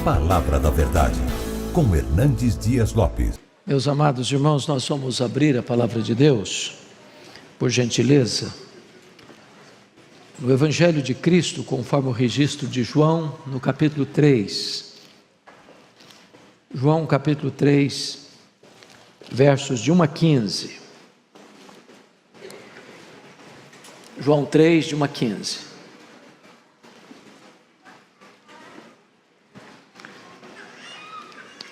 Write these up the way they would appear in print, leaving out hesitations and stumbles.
Palavra da Verdade, com Hernandes Dias Lopes. Meus amados irmãos, nós vamos abrir a Palavra de Deus, por gentileza, no Evangelho de Cristo, conforme o registro de João, no capítulo 3. João, capítulo 3, versos de 1 a 15. João 3, de 1 a 15.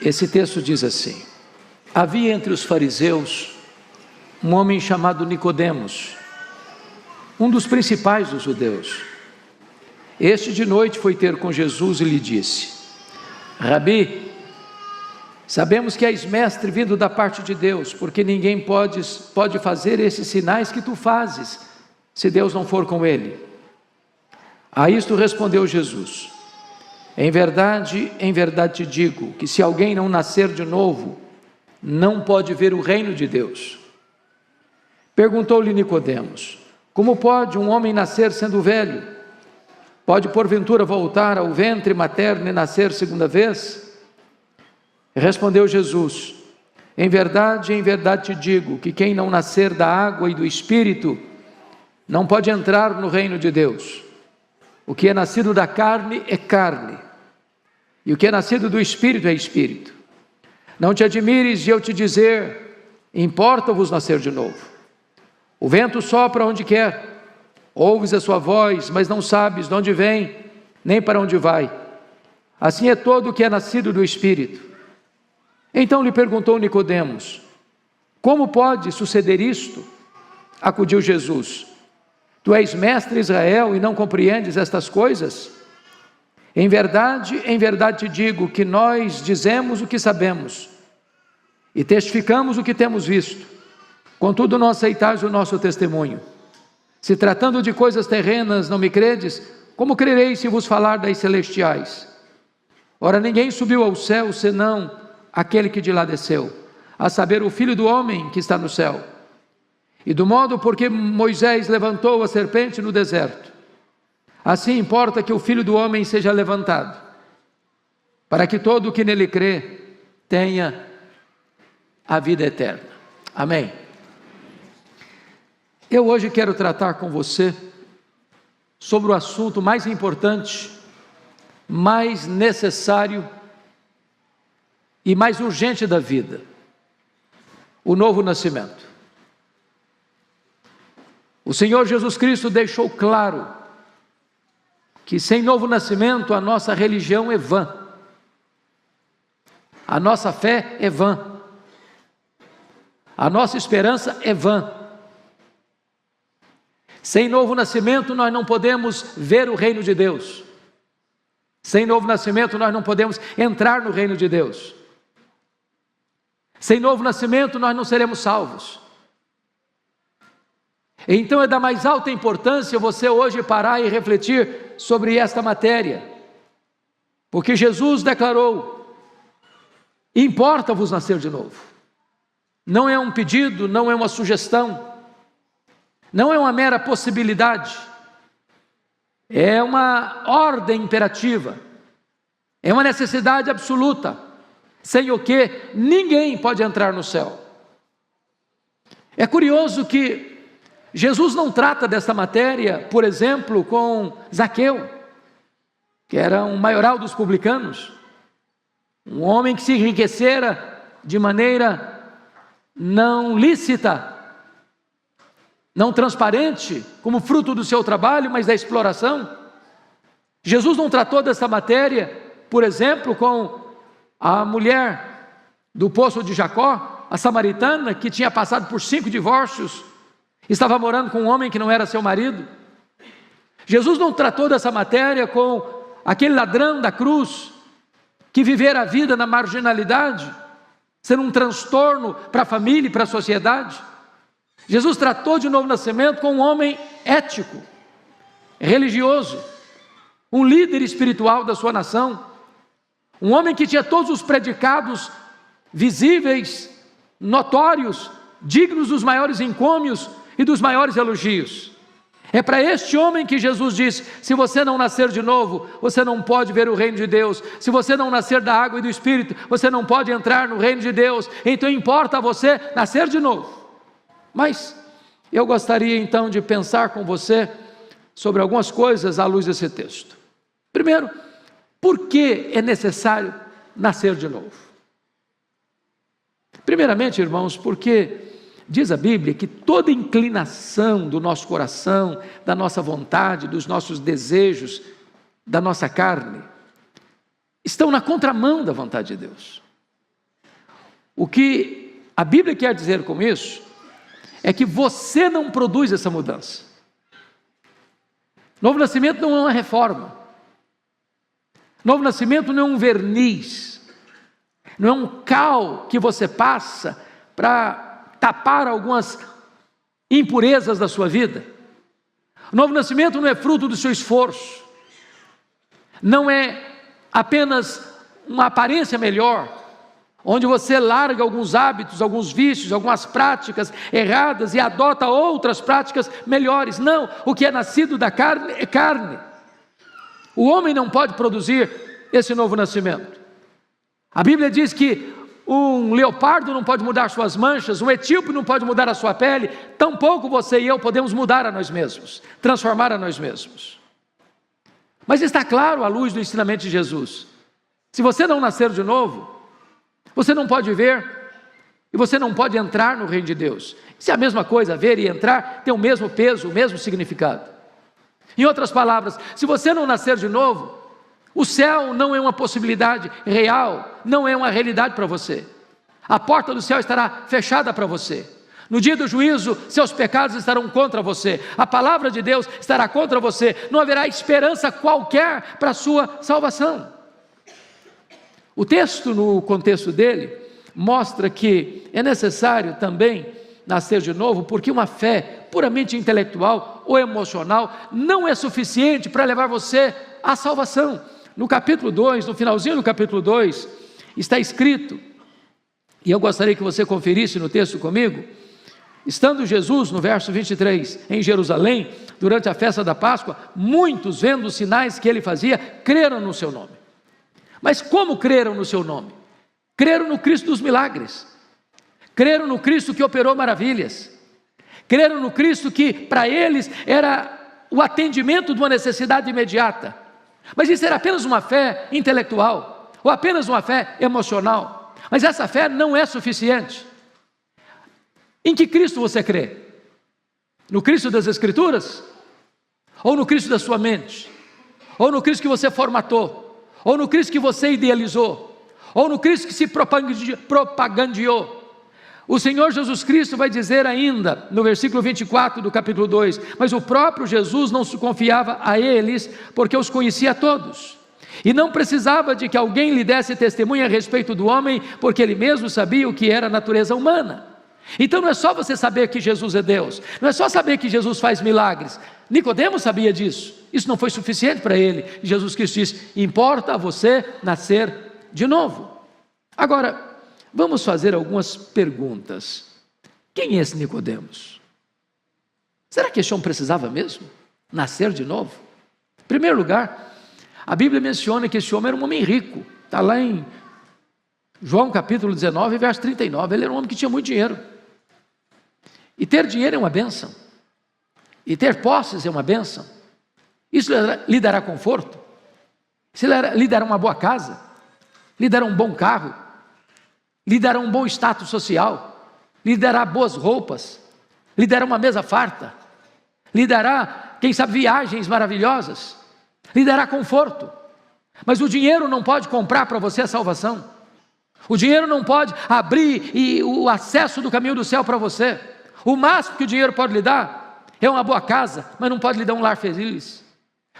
Esse texto diz assim: havia entre os fariseus um homem chamado Nicodemos, um dos principais dos judeus. Este de noite foi ter com Jesus e lhe disse: Rabi, sabemos que és mestre vindo da parte de Deus, porque ninguém pode fazer esses sinais que tu fazes, se Deus não for com ele. A isto respondeu Jesus: em verdade te digo, que se alguém não nascer de novo, não pode ver o reino de Deus. Perguntou-lhe Nicodemos: como pode um homem nascer sendo velho? Pode porventura voltar ao ventre materno e nascer segunda vez? Respondeu Jesus: em verdade te digo, que quem não nascer da água e do Espírito, não pode entrar no reino de Deus. O que é nascido da carne é carne, e o que é nascido do Espírito é Espírito. Não te admires de eu te dizer: importa-vos nascer de novo. O vento sopra onde quer, ouves a sua voz, mas não sabes de onde vem, nem para onde vai. Assim é todo o que é nascido do Espírito. Então lhe perguntou Nicodemos: como pode suceder isto? Acudiu Jesus: tu és mestre de Israel e não compreendes estas coisas? Em verdade te digo, que nós dizemos o que sabemos e testificamos o que temos visto, contudo não aceitais o nosso testemunho. Se tratando de coisas terrenas não me credes, como crereis se vos falar das celestiais? Ora, ninguém subiu ao céu senão aquele que de lá desceu, a saber, o Filho do homem que está no céu. E do modo porque Moisés levantou a serpente no deserto, assim importa que o Filho do homem seja levantado, para que todo o que nele crê tenha a vida eterna. Amém. Eu hoje quero tratar com você sobre o assunto mais importante, mais necessário e mais urgente da vida: o novo nascimento. O Senhor Jesus Cristo deixou claro que sem novo nascimento a nossa religião é vã, a nossa fé é vã, a nossa esperança é vã. Sem novo nascimento nós não podemos ver o reino de Deus. Sem novo nascimento nós não podemos entrar no reino de Deus. Sem novo nascimento nós não seremos salvos. Então é da mais alta importância você hoje parar e refletir sobre esta matéria, porque Jesus declarou: importa-vos nascer de novo. Não é um pedido, não é uma sugestão, não é uma mera possibilidade, é uma ordem imperativa, é uma necessidade absoluta, sem o que ninguém pode entrar no céu. É curioso que Jesus não trata dessa matéria, por exemplo, com Zaqueu, que era um maioral dos publicanos, um homem que se enriquecera de maneira não lícita, não transparente, como fruto do seu trabalho, mas da exploração. Jesus não tratou dessa matéria, por exemplo, com a mulher do poço de Jacó, a samaritana, que tinha passado por 5 divórcios, estava morando com um homem que não era seu marido. Jesus não tratou dessa matéria com aquele ladrão da cruz, que vivera a vida na marginalidade, sendo um transtorno para a família e para a sociedade. Jesus tratou de novo nascimento com um homem ético, religioso, um líder espiritual da sua nação, um homem que tinha todos os predicados visíveis, notórios, dignos dos maiores encômios e dos maiores elogios. É para este homem que Jesus disse: se você não nascer de novo, você não pode ver o reino de Deus. Se você não nascer da água e do Espírito, você não pode entrar no reino de Deus. Então importa você nascer de novo. Mas eu gostaria então de pensar com você sobre algumas coisas à luz desse texto. Primeiro, por que é necessário nascer de novo? Primeiramente, irmãos, porque diz a Bíblia que toda inclinação do nosso coração, da nossa vontade, dos nossos desejos, da nossa carne, estão na contramão da vontade de Deus. O que a Bíblia quer dizer com isso é que você não produz essa mudança. Novo nascimento não é uma reforma. Novo nascimento não é um verniz. Não é um cal que você passa para tapar algumas impurezas da sua vida. O novo nascimento não é fruto do seu esforço. Não é apenas uma aparência melhor, onde você larga alguns hábitos, alguns vícios, algumas práticas erradas e adota outras práticas melhores. Não, o que é nascido da carne é carne. O homem não pode produzir esse novo nascimento. A Bíblia diz que um leopardo não pode mudar suas manchas, um etíope não pode mudar a sua pele, tampouco você e eu podemos mudar a nós mesmos, transformar a nós mesmos. Mas está claro à luz do ensinamento de Jesus: se você não nascer de novo, você não pode ver e você não pode entrar no reino de Deus. Se é a mesma coisa, ver e entrar tem o mesmo peso, o mesmo significado. Em outras palavras, se você não nascer de novo, o céu não é uma possibilidade real, não é uma realidade para você. A porta do céu estará fechada para você. No dia do juízo, seus pecados estarão contra você. A palavra de Deus estará contra você. Não haverá esperança qualquer para a sua salvação. O texto, no contexto dele, mostra que é necessário também nascer de novo, porque uma fé puramente intelectual ou emocional não é suficiente para levar você à salvação. No capítulo 2, no finalzinho do capítulo 2, está escrito, e eu gostaria que você conferisse no texto comigo: estando Jesus, no verso 23, em Jerusalém, durante a festa da Páscoa, muitos, vendo os sinais que ele fazia, creram no seu nome. Mas como creram no seu nome? Creram no Cristo dos milagres, creram no Cristo que operou maravilhas, creram no Cristo que para eles era o atendimento de uma necessidade imediata. Mas isso era apenas uma fé intelectual, ou apenas uma fé emocional. Mas essa fé não é suficiente. Em que Cristo você crê? No Cristo das Escrituras? Ou no Cristo da sua mente? Ou no Cristo que você formatou? Ou no Cristo que você idealizou? Ou no Cristo que se propagandeou? O Senhor Jesus Cristo vai dizer ainda, no versículo 24 do capítulo 2, mas o próprio Jesus não se confiava a eles, porque os conhecia a todos, e não precisava de que alguém lhe desse testemunho a respeito do homem, porque ele mesmo sabia o que era a natureza humana. Então não é só você saber que Jesus é Deus, não é só saber que Jesus faz milagres. Nicodemos sabia disso, isso não foi suficiente para ele. Jesus Cristo disse: importa a você nascer de novo. Agora, vamos fazer algumas perguntas. Quem é esse Nicodemos? Será que esse homem precisava mesmo nascer de novo? Em primeiro lugar, a Bíblia menciona que esse homem era um homem rico. Está lá em João capítulo 19, verso 39. Ele era um homem que tinha muito dinheiro. E ter dinheiro é uma bênção. E ter posses é uma bênção. Isso lhe dará conforto. Isso lhe dará uma boa casa. Lhe dará um bom carro. Lhe dará um bom status social, lhe dará boas roupas, lhe dará uma mesa farta, lhe dará, quem sabe, viagens maravilhosas, lhe dará conforto. Mas o dinheiro não pode comprar para você a salvação. O dinheiro não pode abrir o acesso do caminho do céu para você. O máximo que o dinheiro pode lhe dar é uma boa casa, mas não pode lhe dar um lar feliz.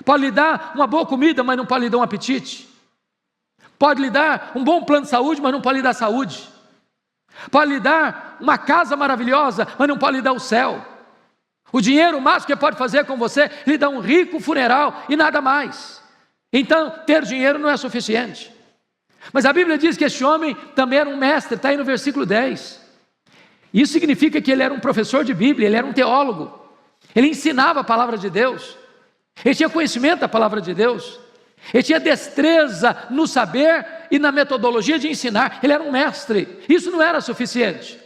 Pode lhe dar uma boa comida, mas não pode lhe dar um apetite. Pode lhe dar um bom plano de saúde, mas não pode lhe dar saúde. Pode lhe dar uma casa maravilhosa, mas não pode lhe dar o céu. O dinheiro, o máximo que pode fazer com você, lhe dá um rico funeral e nada mais. Então, ter dinheiro não é suficiente. Mas a Bíblia diz que esse homem também era um mestre, está aí no versículo 10. Isso significa que ele era um professor de Bíblia, ele era um teólogo. Ele ensinava a palavra de Deus, ele tinha conhecimento da palavra de Deus, ele tinha destreza no saber e na metodologia de ensinar, ele era um mestre. Isso não era suficiente.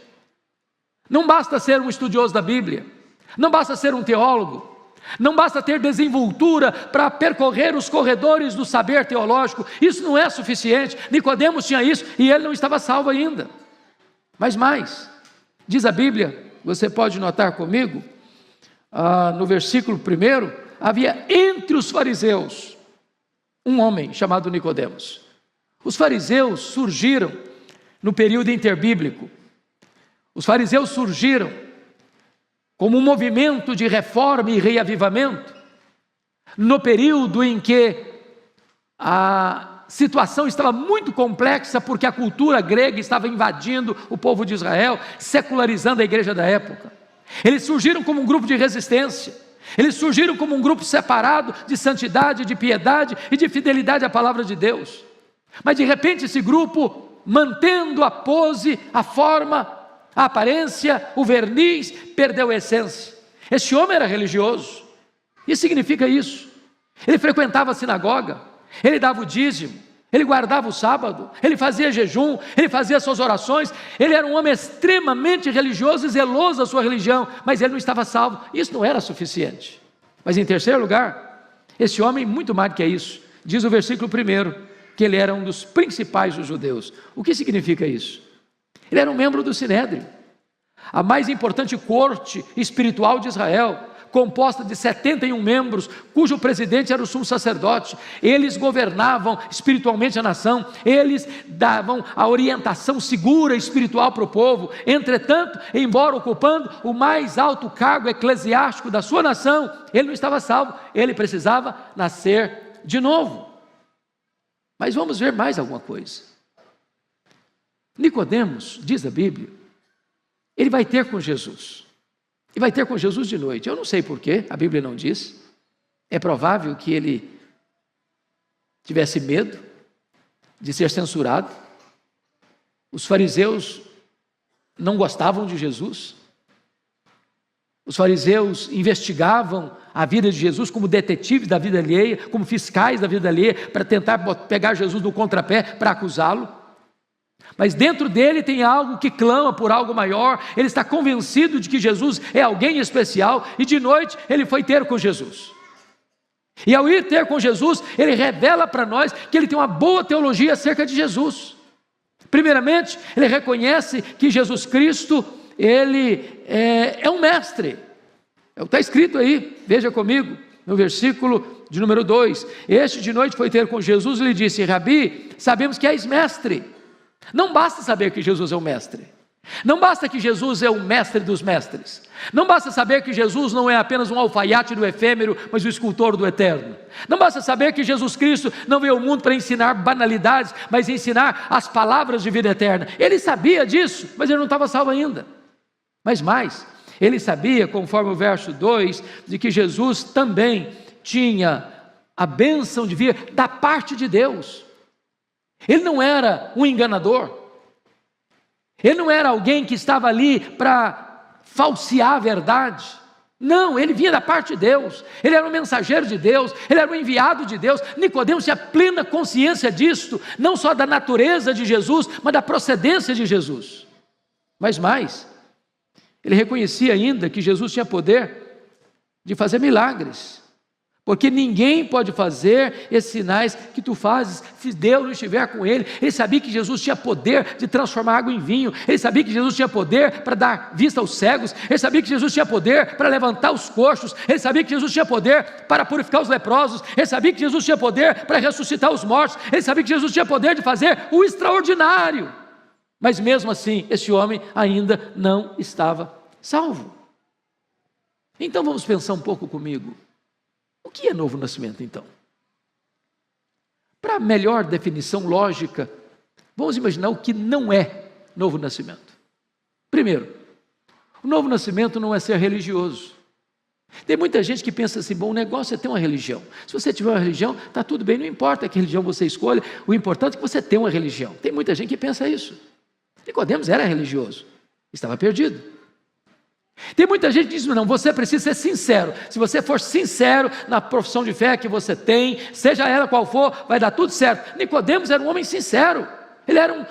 Não basta ser um estudioso da Bíblia, não basta ser um teólogo, não basta ter desenvoltura para percorrer os corredores do saber teológico, isso não é suficiente. Nicodemos tinha isso e ele não estava salvo ainda. Mas mais, diz a Bíblia, você pode notar comigo, no versículo 1, havia entre os fariseus um homem chamado Nicodemos. Os fariseus surgiram no período interbíblico. Os fariseus surgiram como um movimento de reforma e reavivamento no período em que a situação estava muito complexa, porque a cultura grega estava invadindo o povo de Israel, secularizando a igreja da época. Eles surgiram como um grupo de resistência, eles surgiram como um grupo separado de santidade, de piedade e de fidelidade à palavra de Deus. Mas de repente esse grupo, mantendo a pose, a forma, a aparência, o verniz, perdeu a essência. Esse homem era religioso. Isso significa isso. Ele frequentava a sinagoga, ele dava o dízimo, ele guardava o sábado, ele fazia jejum, ele fazia suas orações, ele era um homem extremamente religioso e zeloso da sua religião, mas ele não estava salvo. Isso não era suficiente. Mas em terceiro lugar, esse homem, muito mais do que isso, diz o versículo 1, que ele era um dos principais dos judeus. O que significa isso? Ele era um membro do Sinédrio, a mais importante corte espiritual de Israel, composta de 71 membros, cujo presidente era o sumo sacerdote. Eles governavam espiritualmente a nação, eles davam a orientação segura espiritual para o povo. Entretanto, embora ocupando o mais alto cargo eclesiástico da sua nação, ele não estava salvo, ele precisava nascer de novo. Mas vamos ver mais alguma coisa. Nicodemos, diz a Bíblia, ele vai ter com Jesus. E vai ter com Jesus de noite. Eu não sei porquê, a Bíblia não diz. É provável que ele tivesse medo de ser censurado. Os fariseus não gostavam de Jesus. Os fariseus investigavam a vida de Jesus como detetives da vida alheia, como fiscais da vida alheia, para tentar pegar Jesus no contrapé para acusá-lo. Mas dentro dele tem algo que clama por algo maior. Ele está convencido de que Jesus é alguém especial, e de noite ele foi ter com Jesus. E ao ir ter com Jesus, ele revela para nós que ele tem uma boa teologia acerca de Jesus. Primeiramente, ele reconhece que Jesus Cristo, ele é um mestre. Está escrito aí, veja comigo, no versículo de número 2. Este de noite foi ter com Jesus e lhe disse: Rabi, sabemos que és mestre. Não basta saber que Jesus é o mestre, não basta que Jesus é o mestre dos mestres, não basta saber que Jesus não é apenas um alfaiate do efêmero, mas o escultor do eterno. Não basta saber que Jesus Cristo não veio ao mundo para ensinar banalidades, mas ensinar as palavras de vida eterna. Ele sabia disso, mas ele não estava salvo ainda. Mas mais, ele sabia, conforme o verso 2, de que Jesus também tinha a bênção de vir da parte de Deus. Ele não era um enganador, ele não era alguém que estava ali para falsear a verdade. Não, ele vinha da parte de Deus, ele era um mensageiro de Deus, ele era um enviado de Deus. Nicodemos tinha plena consciência disto, não só da natureza de Jesus, mas da procedência de Jesus. Mas mais, ele reconhecia ainda que Jesus tinha poder de fazer milagres, porque ninguém pode fazer esses sinais que tu fazes se Deus não estiver com ele. Ele sabia que Jesus tinha poder de transformar água em vinho, ele sabia que Jesus tinha poder para dar vista aos cegos, ele sabia que Jesus tinha poder para levantar os coxos, ele sabia que Jesus tinha poder para purificar os leprosos, ele sabia que Jesus tinha poder para ressuscitar os mortos, ele sabia que Jesus tinha poder de fazer o extraordinário. Mas mesmo assim, esse homem ainda não estava salvo. Então vamos pensar um pouco comigo. O que é novo nascimento, então? Para melhor definição lógica, vamos imaginar o que não é novo nascimento. Primeiro, o novo nascimento não é ser religioso. Tem muita gente que pensa assim: bom, o negócio é ter uma religião. Se você tiver uma religião, está tudo bem, não importa que religião você escolha, o importante é que você tenha uma religião. Tem muita gente que pensa isso. Nicodemos era religioso, estava perdido. Tem muita gente que diz, não, você precisa ser sincero. Se você for sincero na profissão de fé que você tem, seja ela qual for, vai dar tudo certo. Nicodemos era um homem sincero, ele era um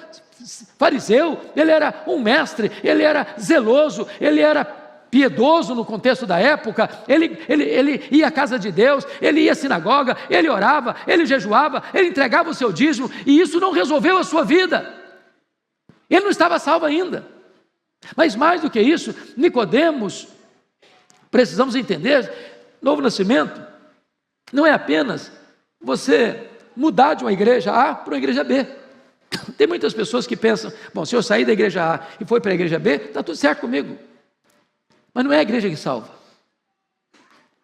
fariseu, ele era um mestre, ele era zeloso, ele era piedoso no contexto da época, ele ia à casa de Deus, ele ia à sinagoga, ele orava, ele jejuava, ele entregava o seu dízimo, e isso não resolveu a sua vida. Ele não estava salvo ainda. Mas mais do que isso, Nicodemos, precisamos entender, novo nascimento não é apenas você mudar de uma igreja A para uma igreja B. Tem muitas pessoas que pensam, bom, se eu sair da igreja A e for para a igreja B, está tudo certo comigo. Mas não é a igreja que salva.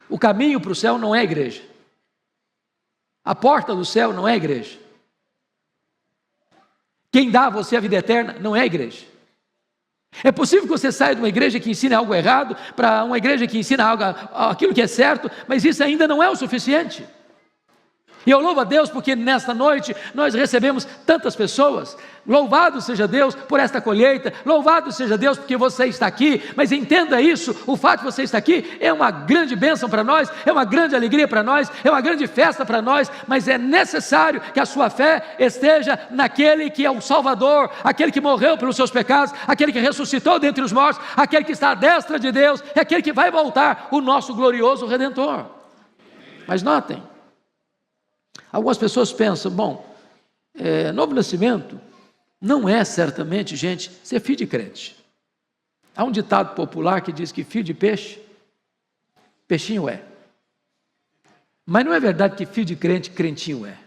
O caminho para o céu não é a igreja. A porta do céu não é a igreja. Quem dá a você a vida eterna não é a igreja. É possível que você saia de uma igreja que ensina algo errado para uma igreja que ensina aquilo que é certo, mas isso ainda não é o suficiente. E eu louvo a Deus porque nesta noite nós recebemos tantas pessoas. Louvado seja Deus por esta colheita, louvado seja Deus porque você está aqui, mas entenda isso, o fato de você estar aqui é uma grande bênção para nós, é uma grande alegria para nós, é uma grande festa para nós, mas é necessário que a sua fé esteja naquele que é o Salvador, aquele que morreu pelos seus pecados, aquele que ressuscitou dentre os mortos, aquele que está à destra de Deus, é aquele que vai voltar, o nosso glorioso Redentor. Mas notem, algumas pessoas pensam, bom, novo nascimento não é certamente, gente, ser filho de crente. Há um ditado popular que diz que filho de peixe, peixinho é. Mas não é verdade que filho de crente, crentinho é.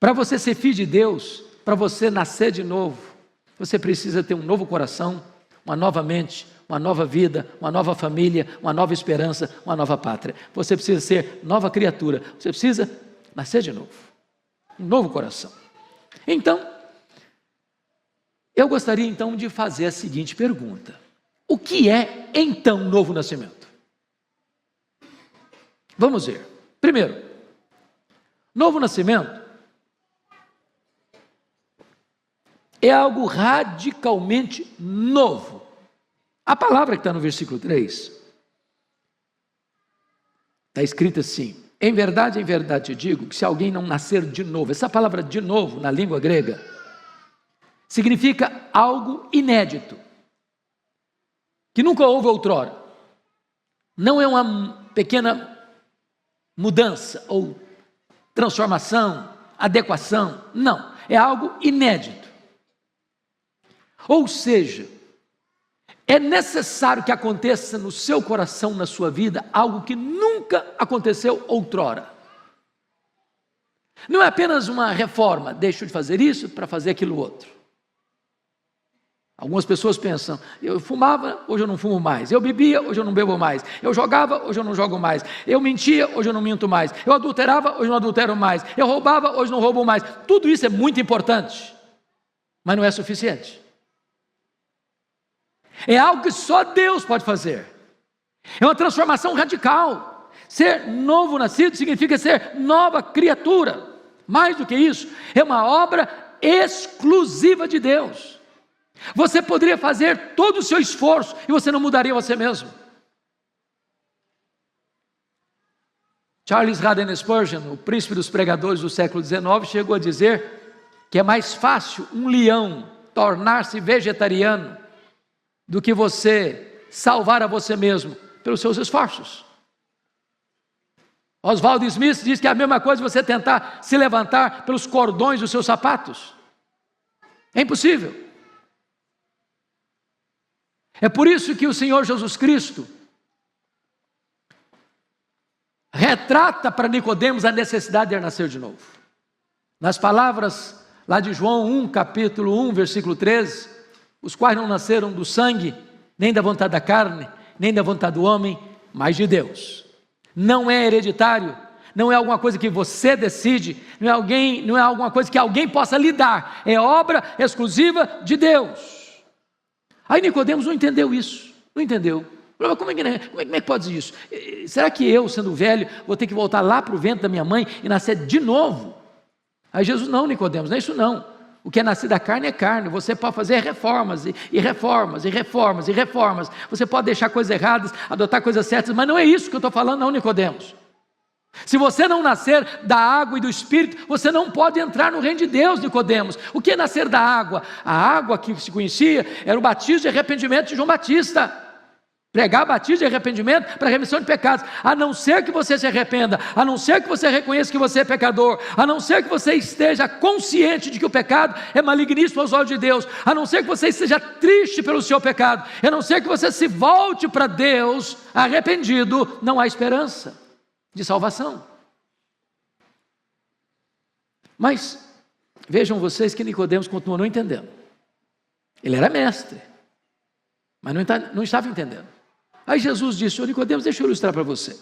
Para você ser filho de Deus, para você nascer de novo, você precisa ter um novo coração, uma nova mente, uma nova vida, uma nova família, uma nova esperança, uma nova pátria. Você precisa ser nova criatura, você precisa nascer de novo, um novo coração. Então, eu gostaria então de fazer a seguinte pergunta: o que é então novo nascimento? Vamos ver. Primeiro, novo nascimento é algo radicalmente novo. A palavra que está no versículo 3, está escrita assim: em verdade te digo, que se alguém não nascer de novo, essa palavra de novo, na língua grega, significa algo inédito, que nunca houve outrora. Não é uma pequena mudança, ou transformação, adequação, não, é algo inédito. Ou seja, é necessário que aconteça no seu coração, na sua vida, algo que nunca aconteceu outrora. Não é apenas uma reforma, deixo de fazer isso para fazer aquilo outro. Algumas pessoas pensam, eu fumava, hoje eu não fumo mais. Eu bebia, hoje eu não bebo mais. Eu jogava, hoje eu não jogo mais. Eu mentia, hoje eu não minto mais. Eu adulterava, hoje eu não adultero mais. Eu roubava, hoje não roubo mais. Tudo isso é muito importante, mas não é suficiente. É algo que só Deus pode fazer. É uma transformação radical. Ser novo nascido significa ser nova criatura. Mais do que isso, é uma obra exclusiva de Deus. Você poderia fazer todo o seu esforço e você não mudaria você mesmo. Charles Haddon Spurgeon, o príncipe dos pregadores do século XIX, chegou a dizer que é mais fácil um leão tornar-se vegetariano do que você salvar a você mesmo pelos seus esforços. Oswald Smith diz que é a mesma coisa você tentar se levantar pelos cordões dos seus sapatos. É impossível. É por isso que o Senhor Jesus Cristo retrata para Nicodemos a necessidade de nascer de novo. Nas palavras lá de João 1, capítulo 1, versículo 13, os quais não nasceram do sangue, nem da vontade da carne, nem da vontade do homem, mas de Deus. Não é hereditário, não é alguma coisa que você decide, não é alguma coisa que alguém possa lhe dar, é obra exclusiva de Deus. Aí Nicodemos não entendeu isso, não entendeu. Como é que pode dizer isso? Será que eu, sendo velho, vou ter que voltar lá para o ventre da minha mãe e nascer de novo? Aí Jesus, não, Nicodemos, não é isso não. O que é nascido da carne é carne. Você pode fazer reformas, e reformas, e reformas, e reformas. Você pode deixar coisas erradas, adotar coisas certas, mas não é isso que eu estou falando não, Nicodemos. Se você não nascer da água e do Espírito, você não pode entrar no reino de Deus, Nicodemos. O que é nascer da água? A água que se conhecia era o batismo de arrependimento de João Batista. Pregar batismo de arrependimento para remissão de pecados. A não ser que você se arrependa, a não ser que você reconheça que você é pecador, a não ser que você esteja consciente de que o pecado é maligníssimo aos olhos de Deus, a não ser que você esteja triste pelo seu pecado, a não ser que você se volte para Deus arrependido, não há esperança de salvação. Mas vejam vocês que Nicodemos continuou não entendendo. Ele era mestre, mas não estava entendendo. Aí Jesus disse: "Ô Nicodemos, deixa eu ilustrar para você.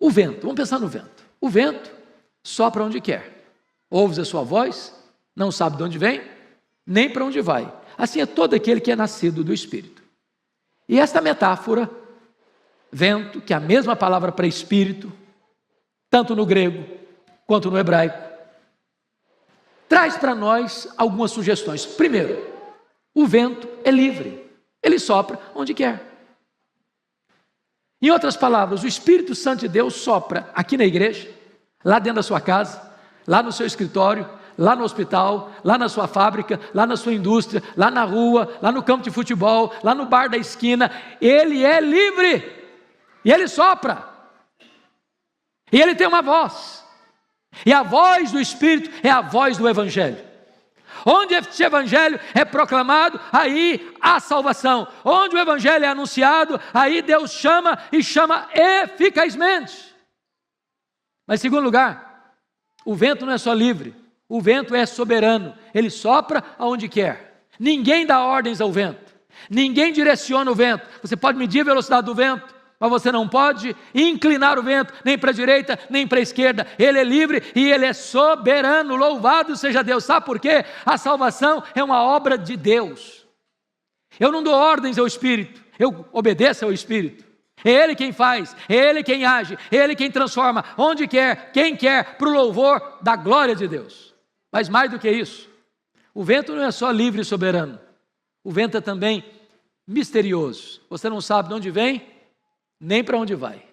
O vento, vamos pensar no vento. O vento sopra onde quer. Ouves a sua voz, não sabe de onde vem, nem para onde vai. Assim é todo aquele que é nascido do Espírito." E esta metáfora, vento, que é a mesma palavra para espírito, tanto no grego quanto no hebraico, traz para nós algumas sugestões. Primeiro, o vento é livre, ele sopra onde quer. Em outras palavras, o Espírito Santo de Deus sopra aqui na igreja, lá dentro da sua casa, lá no seu escritório, lá no hospital, lá na sua fábrica, lá na sua indústria, lá na rua, lá no campo de futebol, lá no bar da esquina. Ele é livre e ele sopra, e ele tem uma voz, e a voz do Espírito é a voz do Evangelho. Onde esse Evangelho é proclamado, aí há salvação. Onde o Evangelho é anunciado, aí Deus chama, e chama eficazmente. Mas em segundo lugar, o vento não é só livre, o vento é soberano. Ele sopra aonde quer. Ninguém dá ordens ao vento, ninguém direciona o vento. Você pode medir a velocidade do vento, mas você não pode inclinar o vento, nem para a direita, nem para a esquerda. Ele é livre e ele é soberano. Louvado seja Deus. Sabe por quê? A salvação é uma obra de Deus. Eu não dou ordens ao Espírito, eu obedeço ao Espírito. É Ele quem faz, é Ele quem age, é Ele quem transforma, onde quer, quem quer, para o louvor da glória de Deus. Mas mais do que isso, o vento não é só livre e soberano, o vento é também misterioso. Você não sabe de onde vem, nem para onde vai.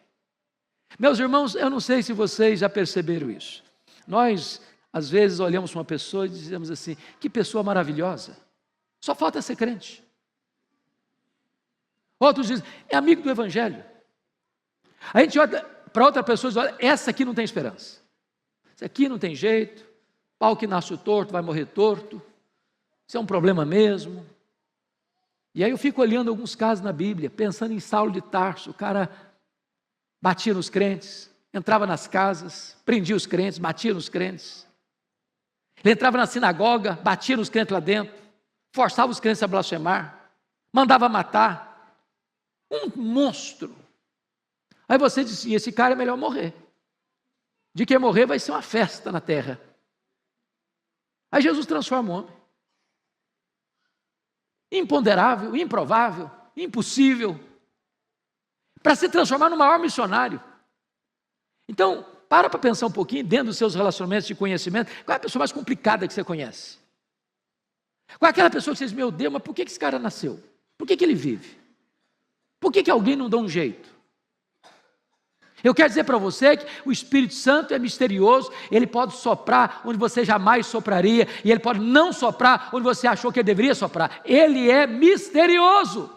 Meus irmãos, eu não sei se vocês já perceberam isso. Nós, às vezes, olhamos para uma pessoa e dizemos assim: que pessoa maravilhosa, só falta ser crente. Outros dizem: é amigo do Evangelho. A gente olha para outra pessoa e diz: olha, essa aqui não tem esperança, essa aqui não tem jeito, pau que nasce torto vai morrer torto, isso é um problema mesmo. E aí eu fico olhando alguns casos na Bíblia, pensando em Saulo de Tarso. O cara batia nos crentes, entrava nas casas, prendia os crentes, batia nos crentes. Ele entrava na sinagoga, batia nos crentes lá dentro, forçava os crentes a blasfemar, mandava matar. Um monstro. Aí você diz: esse cara é melhor morrer. De que morrer vai ser uma festa na terra. Aí Jesus transforma o homem. Imponderável, improvável, impossível, para se transformar no maior missionário. Então, para pensar um pouquinho dentro dos seus relacionamentos de conhecimento. Qual é a pessoa mais complicada que você conhece? Qual é aquela pessoa que você diz: meu Deus, mas por que esse cara nasceu? Por que ele vive? Por que alguém não dá um jeito? Eu quero dizer para você que o Espírito Santo é misterioso. Ele pode soprar onde você jamais sopraria, e ele pode não soprar onde você achou que ele deveria soprar. Ele é misterioso.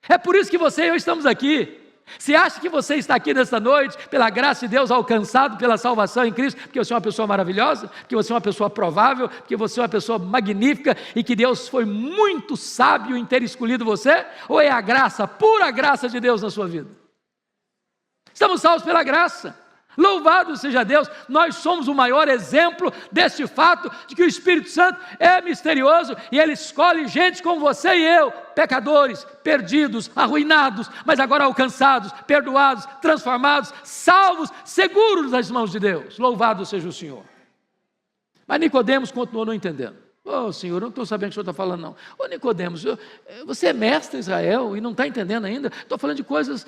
É por isso que você e eu estamos aqui. Você acha que você está aqui nesta noite, pela graça de Deus, alcançado pela salvação em Cristo, porque você é uma pessoa maravilhosa, porque você é uma pessoa provável, porque você é uma pessoa magnífica, e que Deus foi muito sábio em ter escolhido você? Ou é a graça, pura graça de Deus na sua vida? Estamos salvos pela graça. Louvado seja Deus. Nós somos o maior exemplo deste fato, de que o Espírito Santo é misterioso, e Ele escolhe gente como você e eu, pecadores, perdidos, arruinados, mas agora alcançados, perdoados, transformados, salvos, seguros nas mãos de Deus. Louvado seja o Senhor. Mas Nicodemos continuou não entendendo. Senhor, eu não estou sabendo o que o senhor está falando não. Nicodemos, você é mestre em Israel e não está entendendo ainda? Estou falando de coisas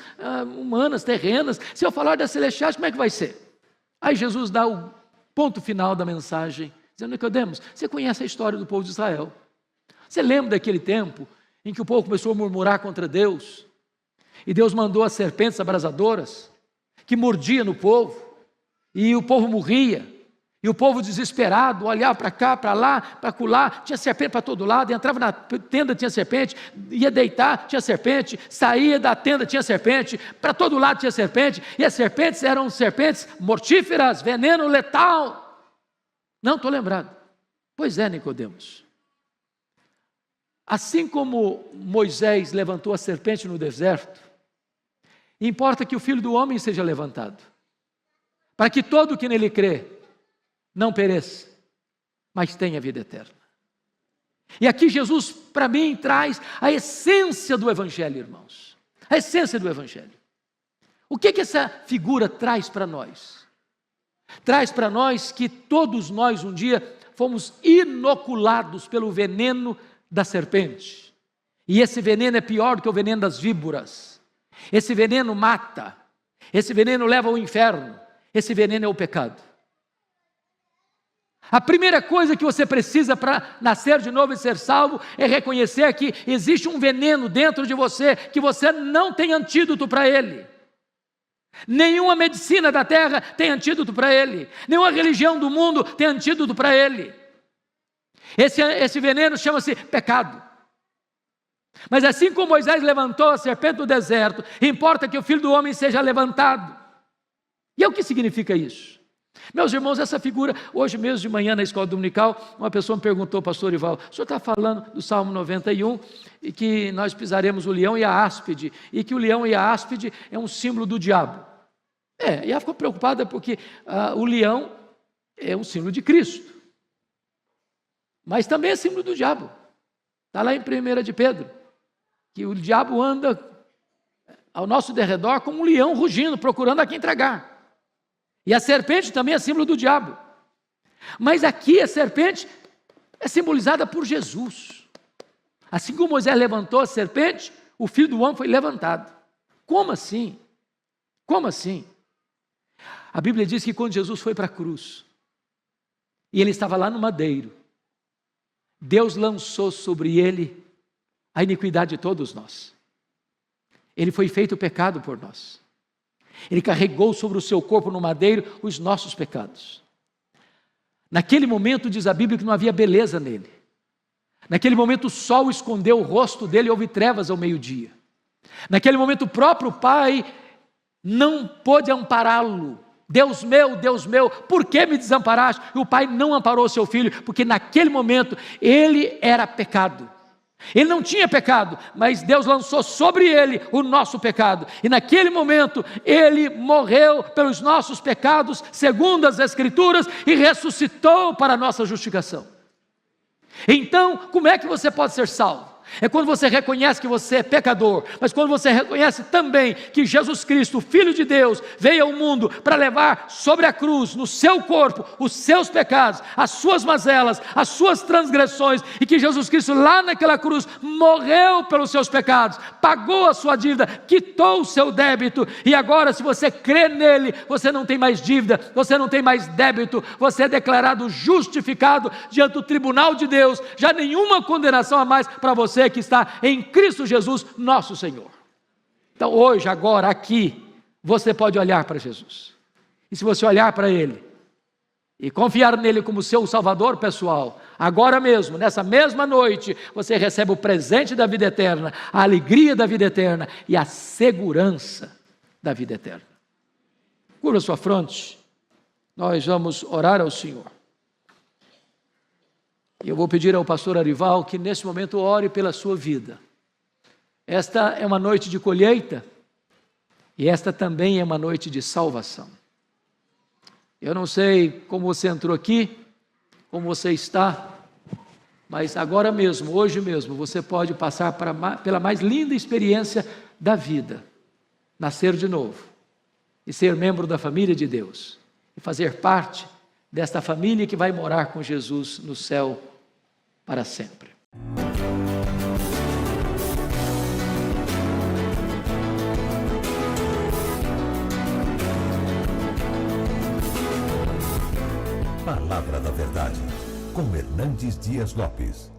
humanas, terrenas. Se eu falar das celestiais, como é que vai ser? Aí Jesus dá o ponto final da mensagem dizendo: Nicodemos, você conhece a história do povo de Israel? Você lembra daquele tempo em que o povo começou a murmurar contra Deus? E Deus mandou as serpentes abrasadoras, que mordiam no povo, e o povo morria. E o povo desesperado olhava para cá, para lá, para acolá, tinha serpente para todo lado, entrava na tenda, tinha serpente, ia deitar, tinha serpente, saía da tenda, tinha serpente, para todo lado tinha serpente, e as serpentes eram serpentes mortíferas, veneno letal. Não, estou lembrado. Pois é, Nicodemos. Assim como Moisés levantou a serpente no deserto, importa que o Filho do Homem seja levantado, para que todo que nele crê não pereça, mas tenha vida eterna. E aqui Jesus, para mim, traz a essência do Evangelho, irmãos. A essência do Evangelho. O que essa figura traz para nós? Traz para nós que todos nós um dia fomos inoculados pelo veneno da serpente. E esse veneno é pior do que o veneno das víboras. Esse veneno mata. Esse veneno leva ao inferno. Esse veneno é o pecado. A primeira coisa que você precisa para nascer de novo e ser salvo é reconhecer que existe um veneno dentro de você, que você não tem antídoto para ele. Nenhuma medicina da terra tem antídoto para ele. Nenhuma religião do mundo tem antídoto para ele. Esse veneno chama-se pecado. Mas assim como Moisés levantou a serpente do deserto, importa que o Filho do Homem seja levantado. E o que significa isso? Meus irmãos, essa figura, hoje mesmo de manhã na escola dominical, uma pessoa me perguntou: pastor Ival, o senhor está falando do Salmo 91, e que nós pisaremos o leão e a áspide, e que o leão e a áspide é um símbolo do diabo. E ela ficou preocupada porque o leão é um símbolo de Cristo, mas também é símbolo do diabo. Está lá em 1 de Pedro, que o diabo anda ao nosso derredor como um leão rugindo, procurando a quem tragar. E a serpente também é símbolo do diabo. Mas aqui a serpente é simbolizada por Jesus. Assim como Moisés levantou a serpente, o Filho do Homem foi levantado. Como assim? Como assim? A Bíblia diz que quando Jesus foi para a cruz, e ele estava lá no madeiro, Deus lançou sobre ele a iniquidade de todos nós. Ele foi feito pecado por nós. Ele carregou sobre o seu corpo no madeiro os nossos pecados. Naquele momento, diz a Bíblia, que não havia beleza nele. Naquele momento o sol escondeu o rosto dele e houve trevas ao meio-dia. Naquele momento o próprio Pai não pôde ampará-lo. Deus meu, por que me desamparaste? E o Pai não amparou o seu filho, porque naquele momento ele era pecado. Ele não tinha pecado, mas Deus lançou sobre ele o nosso pecado. E naquele momento ele morreu pelos nossos pecados, segundo as Escrituras, e ressuscitou para a nossa justificação. Então, como é que você pode ser salvo? É quando você reconhece que você é pecador, mas quando você reconhece também que Jesus Cristo, o Filho de Deus, veio ao mundo para levar sobre a cruz, no seu corpo, os seus pecados, as suas mazelas, as suas transgressões, e que Jesus Cristo lá naquela cruz morreu pelos seus pecados, pagou a sua dívida, quitou o seu débito, e agora, se você crê nele, você não tem mais dívida, você não tem mais débito, você é declarado justificado diante do tribunal de Deus, já nenhuma condenação a mais para você que está em Cristo Jesus, nosso Senhor. Então hoje, agora, aqui, você pode olhar para Jesus, e se você olhar para Ele, e confiar nele como seu Salvador pessoal, agora mesmo, nessa mesma noite, você recebe o presente da vida eterna, a alegria da vida eterna, e a segurança da vida eterna. Curva sua fronte, nós vamos orar ao Senhor. E eu vou pedir ao pastor Arival que nesse momento ore pela sua vida. Esta é uma noite de colheita e esta também é uma noite de salvação. Eu não sei como você entrou aqui, como você está, mas agora mesmo, hoje mesmo, você pode passar pela mais linda experiência da vida, nascer de novo e ser membro da família de Deus e fazer parte desta família que vai morar com Jesus no céu para sempre. Palavra da Verdade. com Hernandes Dias Lopes.